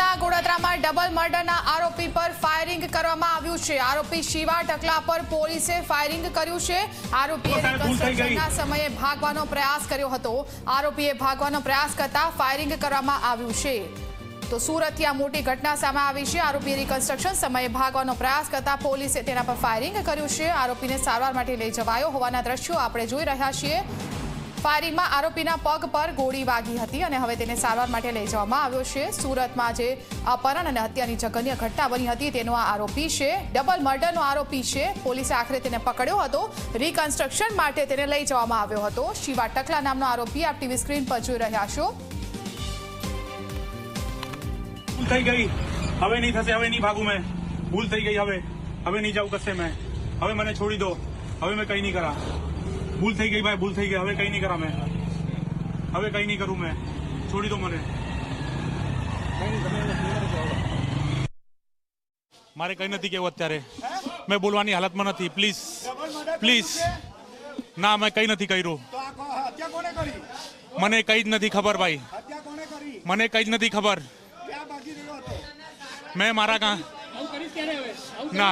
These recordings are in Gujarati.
સુરતના ગોડાદરામાં ડબલ મર્ડરના આરોપી પર ફાયરિંગ કરવામાં આવ્યું છે। આરોપી શિવા ટકલા પર પોલીસે ફાયરિંગ કર્યું છે। આરોપીએ કન્સ્ટ્રક્શનના સમયે ભાગવાનો પ્રયાસ કર્યો હતો। આરોપીએ ભાગવાનો પ્રયાસ કરતા ફાયરિંગ કરવામાં આવ્યું છે। તો સુરતથી આ મોટી ઘટના સામે આવી છે। આરોપીએ રિકન્સ્ટ્રક્શન સમયે ભાગવાનો પ્રયાસ કરતા પોલીસે તેના પર ફાયરિંગ કર્યું છે। આરોપીને સારવાર માટે લઈ જવાયો હોવાના દ્રશ્યો આપણે જોઈ રહ્યા છીએ। ફાયરિંગમાં આરોપીના પગ પર ગોળી વાગી હતી અને હવે તેને સારવાર માટે લઈ જવામાં આવ્યો છે। સુરતમાં જે અપહરણ અને હત્યાની જઘન્ય ઘટના બની હતી તેનો આ આરોપી છે, ડબલ મર્ડરનો આરોપી છે। પોલીસે આખરે તેને પકડ્યો હતો। રિકન્સ્ટ્રક્શન માટે તેને લઈ જવામાં આવ્યો હતો। શિવા ટકલા નામનો આરોપી આપ ટીવી સ્ક્રીન પર જોઈ રહ્યા છો। भूल थी गई, हवे नहीं थसे, हवे नहीं भागू मैं। भूल थी गई, हवे नहीं जाऊं कसे मैं। हवे मैंने छोड़ी दो, हवे मैं कहीं नहीं करा। भूल थी गई भाई, भूल थी गई, हवे कहीं नहीं करा मैं। हवे कहीं नहीं करूं मैं, छोड़ी दो मने। मारे कहीं नहीं केवू अत्यारे मैं बोलवानी हालत में नहीं। प्लीज प्लीज ना, मैं कहीं नहीं कर्યું। मने कई ज नहीं खबर भाई, मने कई ज नहीं खबर। मैं मारा कहाँ ना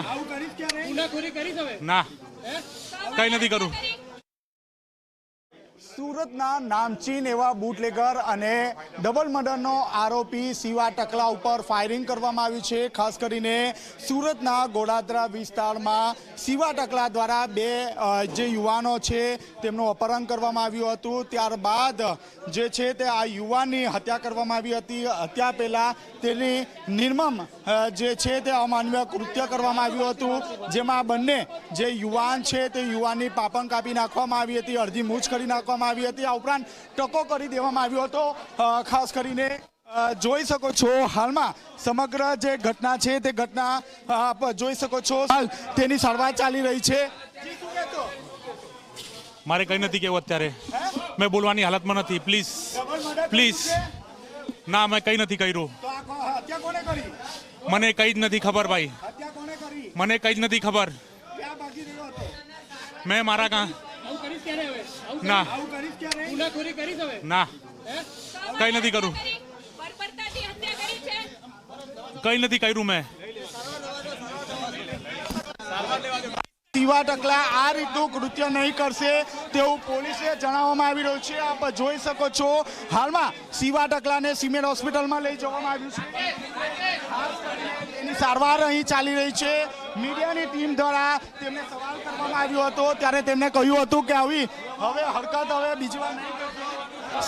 ना कई नहीं करूं। સુરતના નામચીન એવા બુટલેગર અને ડબલ મર્ડરનો આરોપી શિવા ટકલા ઉપર ફાયરિંગ કરવામાં આવ્યું છે। ખાસ કરીને સુરતના ગોડાદરા વિસ્તારમાં શિવા ટકલા દ્વારા બે જે યુવાનો છે તેમનું અપહરણ કરવામાં આવ્યું હતું। ત્યારબાદ જે છે તે આ યુવાનની હત્યા કરવામાં આવી હતી। હત્યા પહેલાં તેની નિર્મમ જે છે તે અમાનવીય કૃત્ય કરવામાં આવ્યું હતું, જેમાં બંને જે યુવાન છે તે યુવાનની પાપણ કાપી નાખવામાં આવી હતી, અડધી મૂછ કરી નાખવામાં આવી હતી। આ ઉપરાંત ટકો કરી દેવામાં આવ્યો હતો। ખાસ કરીને જોઈ શકો છો હાલમાં સમગ્ર જે ઘટના છે તે ઘટના આપ જોઈ શકો છો। હાલ તેની સારવાર ચાલી રહી છે। मारे कहीं नहीं केवू अत्यारे मैं बोलवानी हालत में नहीं। प्लीज प्लीज ना, मैं कहीं नहीं कर्યું। मने कई ज नहीं खबर भाई, मने कई ज नहीं खबर। मैं मारा कहाँ ना ना कई नहीं करूं, कई नहीं कर्યું मैं। શિવા ટકલા આ રીતનું કૃત્ય નહીં કરશે તેવું પોલીસે જણાવવામાં આવી રહ્યું છે। આપ જોઈ શકો છો હાલમાં શિવા ટકલાને સિમેન્ટ હોસ્પિટલમાં લઈ જવામાં આવ્યું છે। તેની સારવાર અહીં ચાલી રહી છે। મીડિયાની ટીમ દ્વારા તેમને સવાલ કરવામાં આવ્યો હતો ત્યારે તેમણે કહ્યું હતું કે હવે હરકત હવે બીજી વાર નહીં કરશે।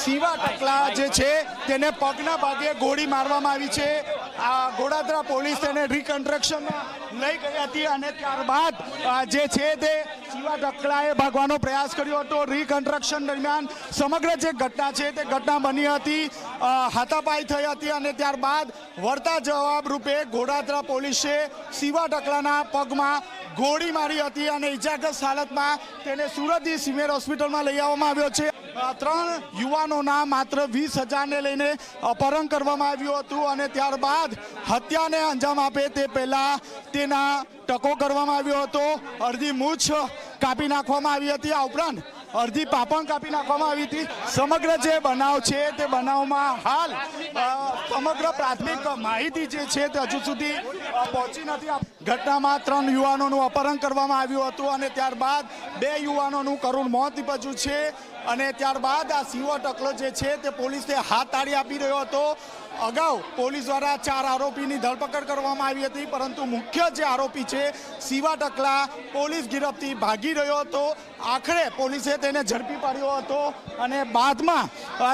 શિવા ટકલા જે છે તેને પગના ભાગે ગોળી મારવામાં આવી છે। આ ગોડાદરા પોલીસ તેને રિકન્સ્ટ્રક્શનમાં લઈ ગઈ હતી અને ત્યારબાદ જે છે તે શિવા ટકલાએ ભાગવાનો પ્રયાસ કર્યો હતો। રિકન્સ્ટ્રક્શન દરમિયાન સમગ્ર જે ઘટના છે તે ઘટના બની હતી, હાથાપાઈ થઈ હતી અને ત્યારબાદ વળતા જવાબ રૂપે ગોડાદરા પોલીસે શિવા ટકલાના પગમાં ગોળી મારી હતી અને ઇજાગ્રસ્ત હાલતમાં તેને સુરતની સિવિલ હોસ્પિટલમાં લઈ આવવામાં આવ્યો છે। 3 યુવાનોના માત્ર 20,000ને લઈને અપહરણ કરવામાં આવ્યું હતું અને ત્યારબાદ હત્યાને અંજામ આપે તે પહેલા તેના ટકો કરવામાં આવ્યો હતો, અડધી મૂછ કાપી નાખવામાં આવી હતી, આ ઉપરાંત અડધી પાપણ કાપી નાખવામાં આવી હતી। સમગ્ર જે બનાવ છે તે બનાવમાં હાલ સમગ્ર પ્રાથમિક માહિતી જે છે તે હજુ સુધી પહોંચી નથી। ઘટનામાં 3 યુવાનોનું અપહરણ કરવામાં આવ્યું હતું અને ત્યારબાદ 2 યુવાનોનું કરુણ મોત નીપજ્યું છે અને ત્યારબાદ આ શિવા ટકલો જે છે તે પોલીસને હાથ તાળી આપી રહ્યો હતો। અગાઉ પોલીસ દ્વારા 4 આરોપીની ધરપકડ કરવામાં આવી હતી, પરંતુ મુખ્ય જે આરોપી છે શિવા ટકલા પોલીસ ગિરફથી ભાગી રહ્યો હતો। આખરે પોલીસે તેને ઝડપી પાડ્યો હતો અને બાદમાં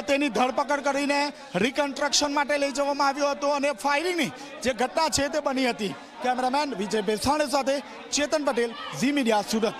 તેની ધરપકડ કરીને રિકન્સ્ટ્રક્શન માટે લઈ જવામાં આવ્યો હતો અને ફાયરિંગની જે ઘટના છે તે બની હતી। કેમેરામેન વિજય બેસાણે સાથે ચેતન પટેલ, ઝી મીડિયા, સુરત।